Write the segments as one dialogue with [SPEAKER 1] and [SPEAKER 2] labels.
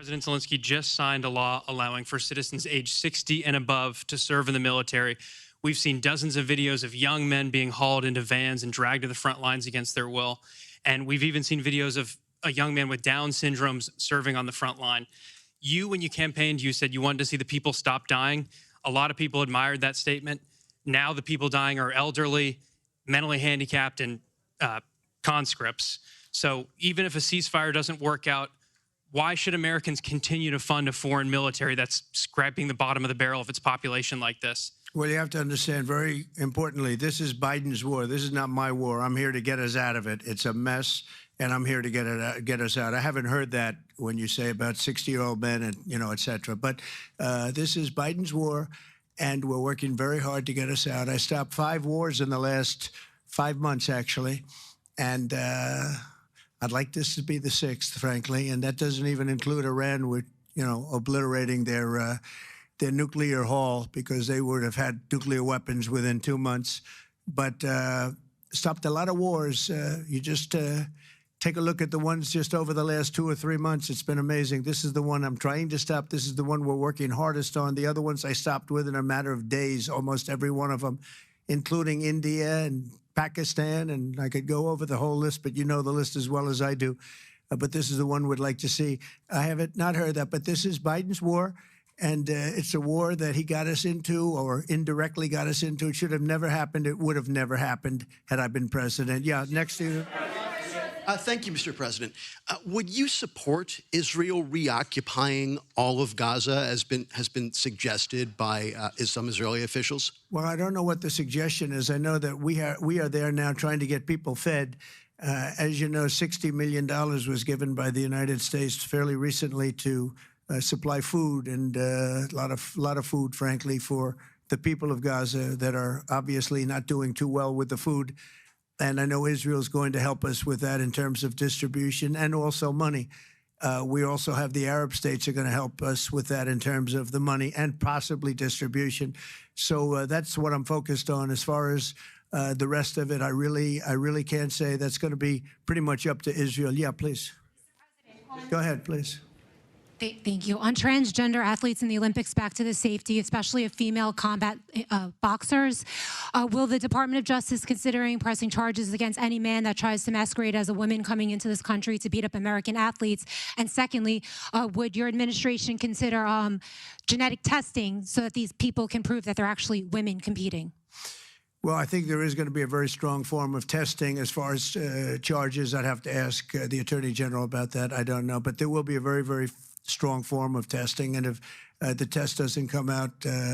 [SPEAKER 1] President Zelensky just signed a law allowing for citizens age 60 and above to serve in the military. We've seen dozens of videos of young men being hauled into vans and dragged to the front lines against their will. And we've even seen videos of a young man with Down syndrome serving on the front line. You, when you campaigned, you said you wanted to see the people stop dying. A lot of people admired that statement. Now the people dying are elderly, mentally handicapped, and conscripts. So even if a ceasefire doesn't work out, why should Americans continue to fund a foreign military that's scraping the bottom of the barrel of its population like this?
[SPEAKER 2] Well, you have to understand, very importantly, this is Biden's war. This is not my war. I'm here to get us out of it. It's a mess, and I'm here to get us out. I haven't heard that when you say about 60-year-old men and, et cetera. But this is Biden's war, and we're working very hard to get us out. I stopped 5 wars in the last 5 months, actually, and I'd like this to be the 6th, frankly, and that doesn't even include Iran with, obliterating their nuclear haul, because they would have had nuclear weapons within 2 months. But stopped a lot of wars. You just take a look at the ones just over the last 2 or 3 months. It's been amazing. This is the one I'm trying to stop. This is the one we're working hardest on. The other ones I stopped within a matter of days, almost every one of them, including India and Pakistan, and I could go over the whole list, but you know the list as well as I do. But this is the one we'd like to see. I haven't not heard that, but this is Biden's war. And it's a war that he got us into, or indirectly got us into. It should have never happened. It would have never happened had I been president. Yeah, next to you.
[SPEAKER 3] Thank you, Mr. President. Would you support Israel reoccupying all of Gaza, as has been suggested by some Israeli officials?
[SPEAKER 2] Well, I don't know what the suggestion is. I know that we are there now trying to get people fed. As you know, $60 million was given by the United States fairly recently to supply food, and a lot of food, frankly, for the people of Gaza that are obviously not doing too well with the food. And I know Israel's going to help us with that in terms of distribution and also money. We also have the Arab states are going to help us with that in terms of the money and possibly distribution. So that's what I'm focused on. As far as the rest of it, I really can't say. That's going to be pretty much up to Israel. Yeah, please. Go ahead, please.
[SPEAKER 4] Thank you. On transgender athletes in the Olympics, back to the safety, especially of female combat boxers, will the Department of Justice considering pressing charges against any man that tries to masquerade as a woman coming into this country to beat up American athletes? And secondly, would your administration consider genetic testing so that these people can prove that they're actually women competing?
[SPEAKER 2] Well, I think there is going to be a very strong form of testing. As far as charges, I'd have to ask the Attorney General about that. I don't know. But there will be a very, very strong form of testing. And if the test doesn't come out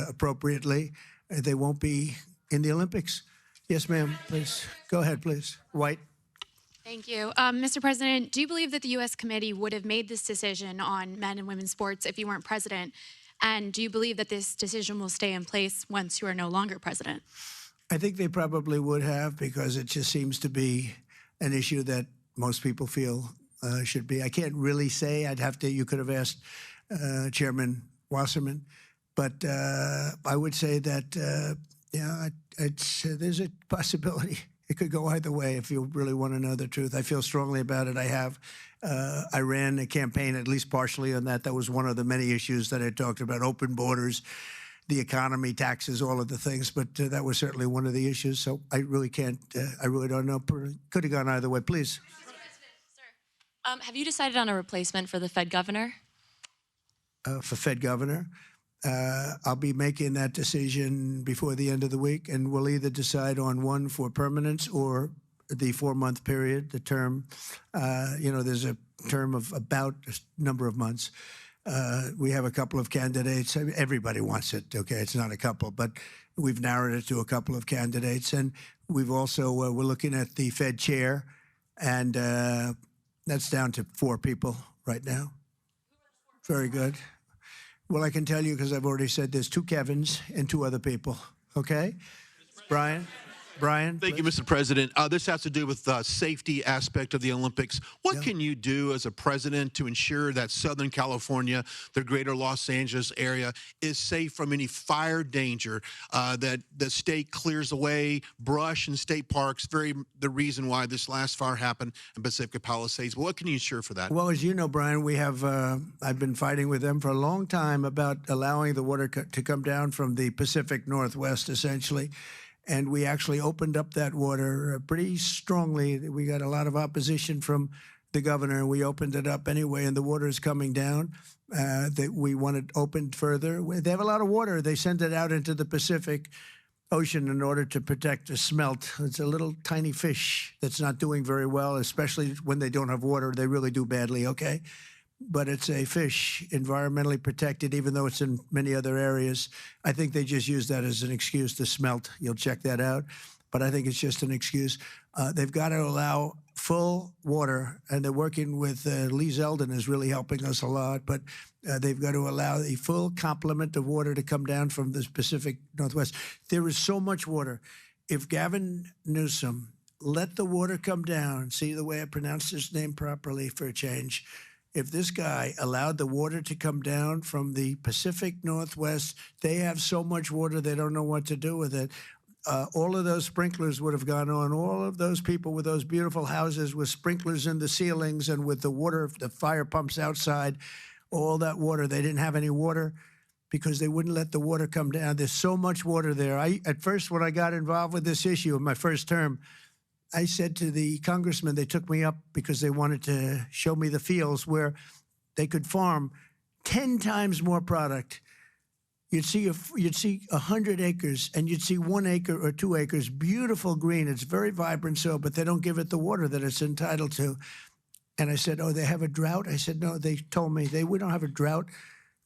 [SPEAKER 2] appropriately, they won't be in the Olympics. Yes, ma'am, please. Go ahead, please. White.
[SPEAKER 5] Thank you. Mr. President, do you believe that the U.S. committee would have made this decision on men and women's sports if you weren't president? And do you believe that this decision will stay in place once you are no longer president?
[SPEAKER 2] I think they probably would have, because it just seems to be an issue that most people feel should be. I can't really say. You could have asked Chairman Wasserman. But I would say that, there's a possibility. It could go either way if you really want to know the truth. I feel strongly about it. I ran a campaign, at least partially on that. That was one of the many issues that I talked about: open borders, the economy, taxes, all of the things. But that was certainly one of the issues. So I really can't, I really don't know. Could have gone either way. Please.
[SPEAKER 6] Have you decided on a replacement for the Fed governor?
[SPEAKER 2] For Fed governor? I'll be making that decision before the end of the week, and we'll either decide on one for permanence or the 4-month period, the term. There's a term of about a number of months. We have a couple of candidates. I mean, everybody wants it, okay? It's not a couple, but we've narrowed it to a couple of candidates. And we've also, we're looking at the Fed chair, and that's down to 4 people right now. Very good. Well, I can tell you, because I've already said there's 2 Kevins and 2 other people, okay? Brian? Brian?
[SPEAKER 3] Thank you, Mr. President. This has to do with the safety aspect of the Olympics. What can you do as a president to ensure that Southern California, the greater Los Angeles area, is safe from any fire danger, that the state clears away brush in state parks, the reason why this last fire happened in Pacific Palisades? What can you ensure for that?
[SPEAKER 2] Well, as you know, Brian, we have, I've been fighting with them for a long time about allowing the water to come down from the Pacific Northwest, essentially. And we actually opened up that water pretty strongly. We got a lot of opposition from the governor, and we opened it up anyway, and the water is coming down. That we want it opened further. They have a lot of water. They send it out into the Pacific Ocean in order to protect the smelt. It's a little tiny fish that's not doing very well, especially when they don't have water. They really do badly, okay? But it's a fish, environmentally protected, even though it's in many other areas. I think they just use that as an excuse to smelt. You'll check that out. But I think it's just an excuse. They've got to allow full water, and they're working with Lee Zeldin is really helping us a lot, but they've got to allow a full complement of water to come down from the Pacific Northwest. There is so much water. If Gavin Newsom let the water come down, see the way I pronounced his name properly for a change, if this guy allowed the water to come down from the Pacific Northwest, they have so much water they don't know what to do with it. All of those sprinklers would have gone on. All of those people with those beautiful houses with sprinklers in the ceilings and with the water, the fire pumps outside, all that water. They didn't have any water because they wouldn't let the water come down. There's so much water there. At first, when I got involved with this issue in my first term, I said to the congressman, they took me up because they wanted to show me the fields where they could farm 10 times more product. You'd see 100 acres, and you'd see 1 acre or 2 acres, beautiful green. It's very vibrant soil, but they don't give it the water that it's entitled to. And I said, oh, they have a drought? I said, no, they told me we don't have a drought.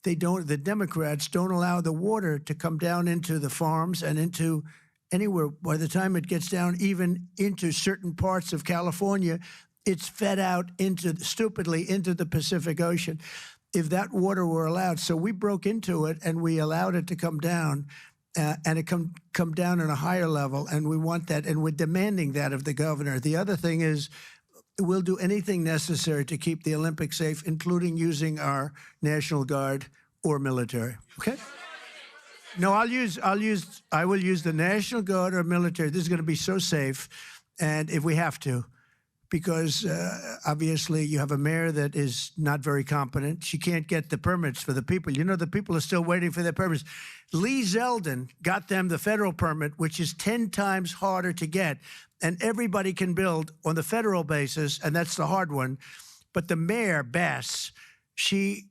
[SPEAKER 2] They don't. The Democrats don't allow the water to come down into the farms and into anywhere. By the time it gets down even into certain parts of California, it's fed out stupidly into the Pacific Ocean. If that water were allowed, so we broke into it and we allowed it to come down, and it come down at a higher level, and we want that, and we're demanding that of the governor. The other thing is, we'll do anything necessary to keep the Olympics safe, including using our National Guard or military. Okay. No, I will use the National Guard or military. This is going to be so safe, and if we have to, because obviously you have a mayor that is not very competent. She can't get the permits for the people. You know, the people are still waiting for their permits. Lee Zeldin got them the federal permit, which is 10 times harder to get, and everybody can build on the federal basis, and that's the hard one. But the mayor, Bass, she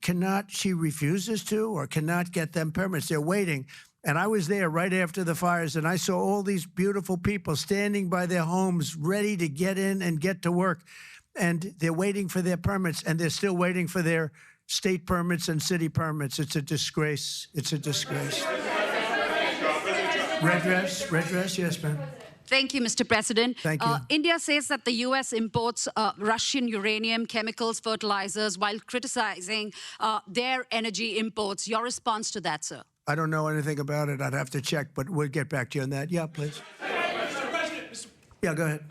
[SPEAKER 2] refuses to or cannot get them permits. They're waiting. And I was there right after the fires, and I saw all these beautiful people standing by their homes, ready to get in and get to work. And they're waiting for their permits, and they're still waiting for their state permits and city permits. It's a disgrace. It's a disgrace. Redress, yes, ma'am.
[SPEAKER 7] Thank you, Mr. President.
[SPEAKER 2] Thank you.
[SPEAKER 7] India says that the U.S. imports Russian uranium, chemicals, fertilizers, while criticizing their energy imports. Your response to that, sir?
[SPEAKER 2] I don't know anything about it. I'd have to check, but we'll get back to you on that. Yeah, please.
[SPEAKER 8] Mr. President.
[SPEAKER 2] Yeah, go ahead.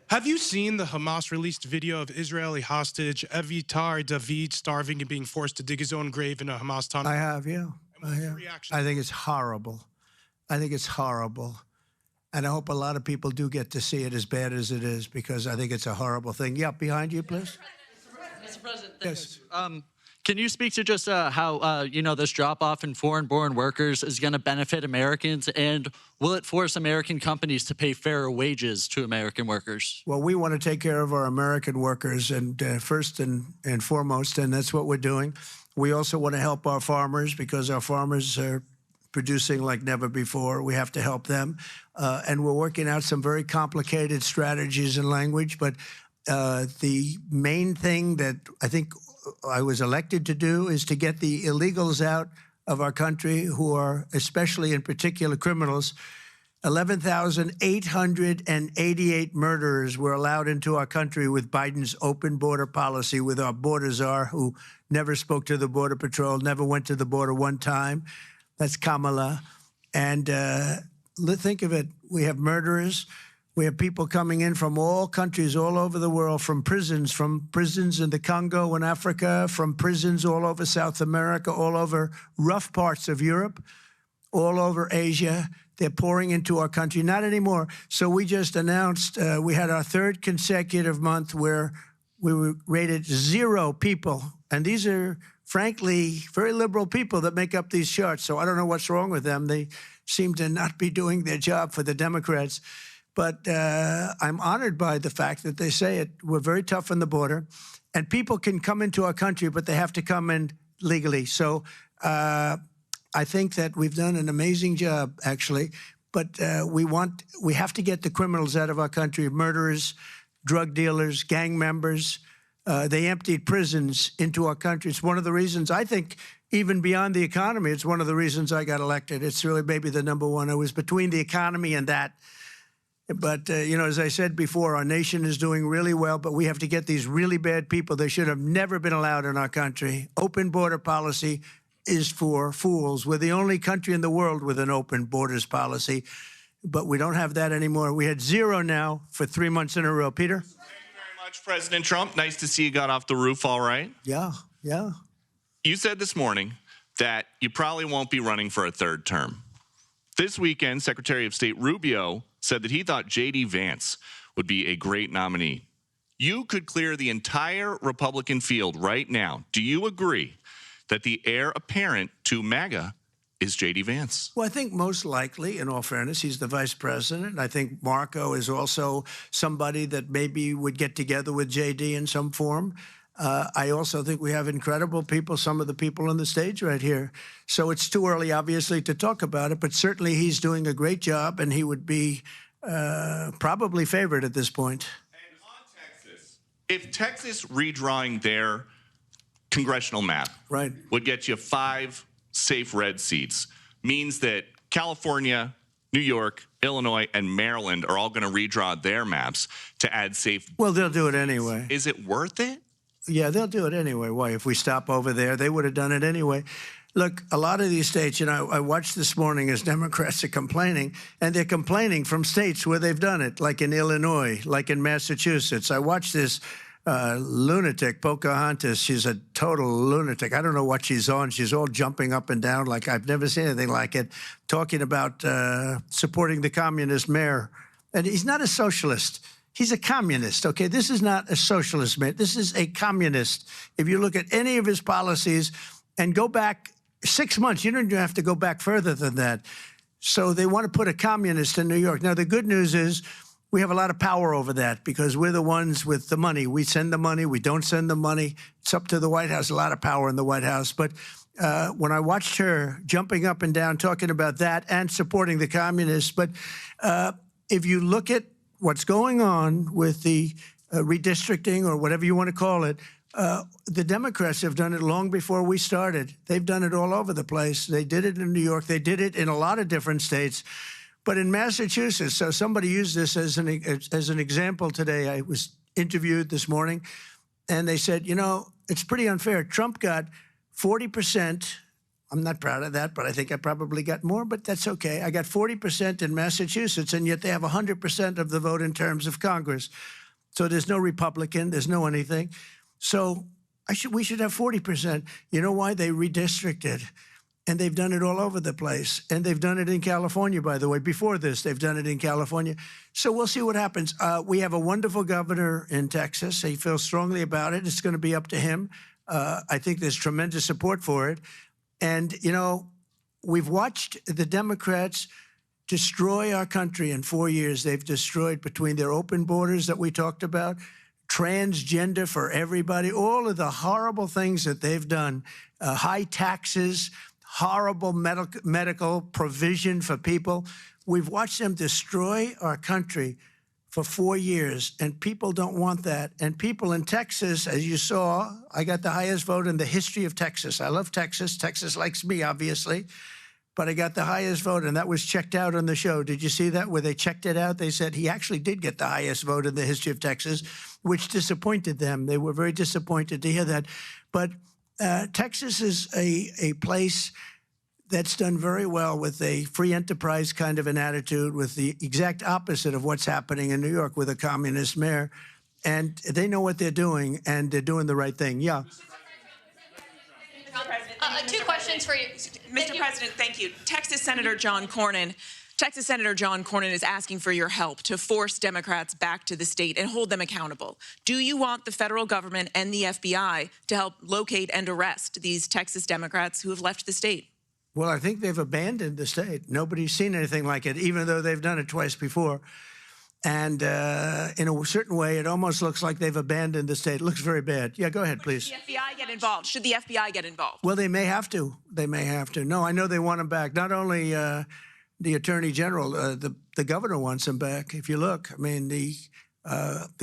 [SPEAKER 8] Have you seen the Hamas-released video of Israeli hostage Avitar David starving and being forced to dig his own grave in a Hamas tunnel?
[SPEAKER 2] I have, yeah.
[SPEAKER 8] What's your reaction?
[SPEAKER 2] I think it's horrible. I think it's horrible. And I hope a lot of people do get to see it as bad as it is, because I think it's a horrible thing. Yeah, behind you, please.
[SPEAKER 9] Mr. President,
[SPEAKER 2] yes.
[SPEAKER 9] Can you speak to just how, this drop-off in foreign-born workers is going to benefit Americans, and will it force American companies to pay fairer wages to American workers?
[SPEAKER 2] Well, we want to take care of our American workers, and first and foremost, and that's what we're doing. We also want to help our farmers, because our farmers are producing like never before. We have to help them. And we're working out some very complicated strategies and language, but the main thing that I think I was elected to do is to get the illegals out of our country, who are especially in particular criminals. 11,888 murderers were allowed into our country with Biden's open border policy, with our border czar, who never spoke to the Border Patrol, never went to the border one time. That's Kamala. And think of it. We have murderers. We have people coming in from all countries all over the world, from prisons in the Congo and Africa, from prisons all over South America, all over rough parts of Europe, all over Asia. They're pouring into our country. Not anymore. So we just announced we had our third consecutive month where we were rated 0 people. And these are, frankly, very liberal people that make up these charts. So I don't know what's wrong with them. They seem to not be doing their job for the Democrats. But I'm honored by the fact that they say it. We're very tough on the border. And people can come into our country, but they have to come in legally. So I think that we've done an amazing job, actually. But we have to get the criminals out of our country, murderers, drug dealers, gang members. They emptied prisons into our country. It's one of the reasons, I think, even beyond the economy, it's one of the reasons I got elected. It's really maybe the number one. I was between the economy and that. But, you know, as I said before, our nation is doing really well, but we have to get these really bad people. They should have never been allowed in our country. Open border policy is for fools. We're the only country in the world with an open borders policy, but we don't have that anymore. We had 0 now for 3 months in a row. Peter?
[SPEAKER 10] Thank you very much, President Trump. Nice to see you got off the roof all right.
[SPEAKER 2] Yeah, yeah.
[SPEAKER 10] You said this morning that you probably won't be running for a 3rd term. This weekend, Secretary of State Rubio said that he thought J.D. Vance would be a great nominee. You could clear the entire Republican field right now. Do you agree that the heir apparent to MAGA is J.D. Vance?
[SPEAKER 2] Well, I think most likely, in all fairness, he's the vice president. I think Marco is also somebody that maybe would get together with J.D. in some form. I also think we have incredible people, some of the people on the stage right here. So it's too early, obviously, to talk about it, but certainly he's doing a great job, and he would be probably favored at this point.
[SPEAKER 10] And on Texas, if Texas redrawing their congressional map would get you 5 safe red seats, means that California, New York, Illinois, and Maryland are all going to redraw their maps to add safe.
[SPEAKER 2] Well, they'll do it anyway.
[SPEAKER 10] Is it worth it?
[SPEAKER 2] Yeah, they'll do it anyway. Why? If we stop over there, they would have done it anyway. Look, a lot of these states, you know, I watched this morning as Democrats are complaining, and they're complaining from states where they've done it, like in Illinois, like in Massachusetts. I watched this lunatic, Pocahontas. She's a total lunatic. I don't know what she's on. She's all jumping up and down like I've never seen anything like it, talking about supporting the communist mayor. And he's not a socialist. He's a communist, okay? This is not a socialist man. This is a communist. If you look at any of his policies and go back 6 months, you don't even have to go back further than that. So they want to put a communist in New York. Now, the good news is we have a lot of power over that because we're the ones with the money. We send the money. We don't send the money. It's up to the White House, a lot of power in the White House. But when I watched her jumping up and down talking about that and supporting the communists, but if you look at what's going on with the redistricting or whatever you want to call it, the Democrats have done it long before we started. They've done it all over the place. They did it in New York. They did it in a lot of different states. But in Massachusetts, so somebody used this as an example today. I was interviewed this morning, and they said, you know, it's pretty unfair. Trump got 40%. I'm not proud of that, but I think I probably got more, but that's okay. I got 40% in Massachusetts, and yet they have 100% of the vote in terms of Congress. So there's no Republican, there's no anything. So we should have 40%. You know why? They redistricted, and they've done it all over the place. And they've done it in California, by the way. Before this, they've done it in California. So we'll see what happens. We have a wonderful governor in Texas. He feels strongly about it. It's going to be up to him. I think there's tremendous support for it. And, you know, we've watched the Democrats destroy our country in 4 years. They've destroyed between their open borders that we talked about, transgender for everybody, all of the horrible things that they've done, high taxes, horrible medical provision for people. We've watched them destroy our country for 4 years, and people don't want that. And people in Texas, as you saw, I got the highest vote in the history of Texas. I love Texas. Texas likes me, obviously. But I got the highest vote, and that was checked out on the show. Did you see that, where they checked it out? They said he actually did get the highest vote in the history of Texas, which disappointed them. They were very disappointed to hear that. But Texas is a place that's done very well with a free enterprise kind of an attitude, with the exact opposite of what's happening in New York with a communist mayor. And they know what they're doing, and they're doing the right thing. Yeah.
[SPEAKER 11] Two questions for you. Mr. President, thank you. Texas Senator John Cornyn is asking for your help to force Democrats back to the state and hold them accountable. Do you want the federal government and the FBI to help locate and arrest these Texas Democrats who have left the state?
[SPEAKER 2] Well, I think they've abandoned the state. Nobody's seen anything like it, even though they've done it twice before. And in a certain way, it almost looks like they've abandoned the state. It looks very bad. Yeah, go ahead, please.
[SPEAKER 11] Should the FBI get involved? Should the FBI get involved?
[SPEAKER 2] Well, they may have to. They may have to. No, I know they want them back. Not only the Attorney General, the governor wants them back. If you look, I mean, the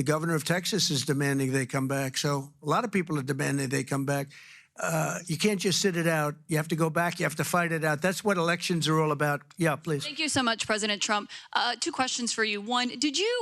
[SPEAKER 2] governor of Texas is demanding they come back. So a lot of people are demanding they come back. You can't just sit it out. You have to go back. You have to fight it out. That's what elections are all about. Yeah, please.
[SPEAKER 12] Thank you so much, President Trump. Two questions for you. One,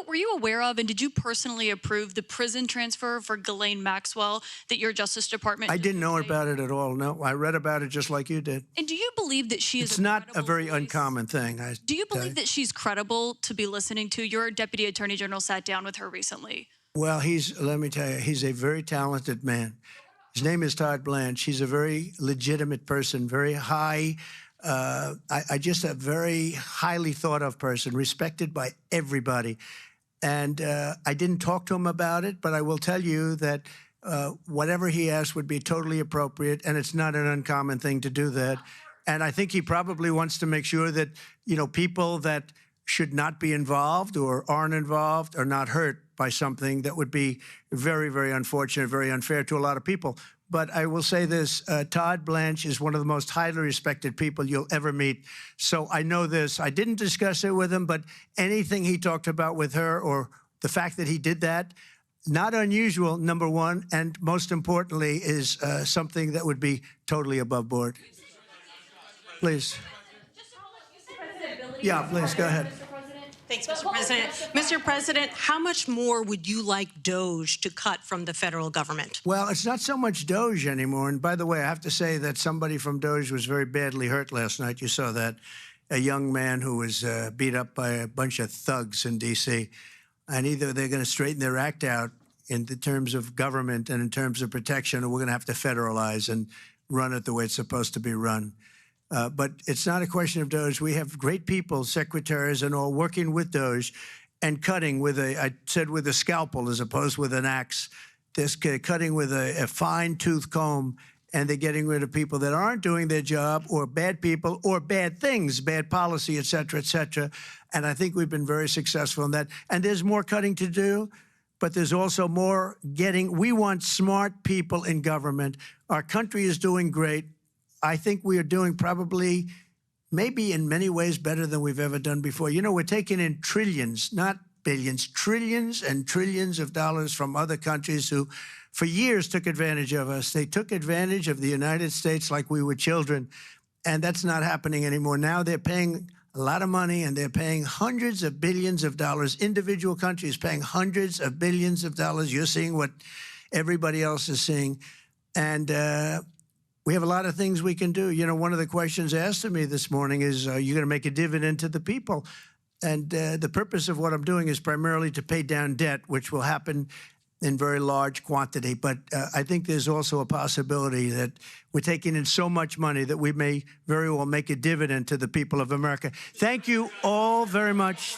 [SPEAKER 12] were you aware of and did you personally approve the prison transfer for Ghislaine Maxwell that your Justice Department?
[SPEAKER 2] I didn't know about it at all. No, I read about it just like you did.
[SPEAKER 12] And do you believe that she is?
[SPEAKER 2] It's not a very uncommon thing.
[SPEAKER 12] Do you believe that she's credible to be listening to? Your Deputy Attorney General sat down with her recently.
[SPEAKER 2] Well, let me tell you, he's a very talented man. His name is Todd Blanche. He's a very legitimate person, very high, just a very highly thought of person, respected by everybody. And I didn't talk to him about it, but I will tell you that whatever he asked would be totally appropriate, and it's not an uncommon thing to do that. And I think he probably wants to make sure that, people that should not be involved or aren't involved are not hurt by something that would be very, very unfortunate, very unfair to a lot of people. But I will say this, Todd Blanche is one of the most highly respected people you'll ever meet. So I know this. I didn't discuss it with him, but anything he talked about with her or the fact that he did that, not unusual, number one, and most importantly is something that would be totally above board. Please. Yeah, please, go ahead.
[SPEAKER 13] Thanks, Mr. President. Mr. President, how much more would you like DOJ to cut from the federal government?
[SPEAKER 2] Well, it's not so much DOJ anymore. And by the way, I have to say that somebody from DOJ was very badly hurt last night. You saw that. A young man who was beat up by a bunch of thugs in D.C. And either they're going to straighten their act out in the terms of government and in terms of protection, or we're going to have to federalize and run it the way it's supposed to be run. But it's not a question of DOJ. We have great people, secretaries and all, working with DOJ and cutting with I said with a scalpel as opposed with an axe. They're cutting with a fine-tooth comb, and they're getting rid of people that aren't doing their job or bad people or bad things, bad policy, et cetera, et cetera. And I think we've been very successful in that. And there's more cutting to do, but there's also more getting. We want smart people in government. Our country is doing great. I think we are doing probably, maybe in many ways, better than we've ever done before. We're taking in trillions, not billions, trillions and trillions of dollars from other countries who, for years, took advantage of us. They took advantage of the United States like we were children, and that's not happening anymore. Now they're paying a lot of money, and they're paying hundreds of billions of dollars. Individual countries paying hundreds of billions of dollars. You're seeing what everybody else is seeing. And we have a lot of things we can do. One of the questions asked of me this morning is, are you going to make a dividend to the people? And the purpose of what I'm doing is primarily to pay down debt, which will happen in very large quantity. But I think there's also a possibility that we're taking in so much money that we may very well make a dividend to the people of America. Thank you all very much.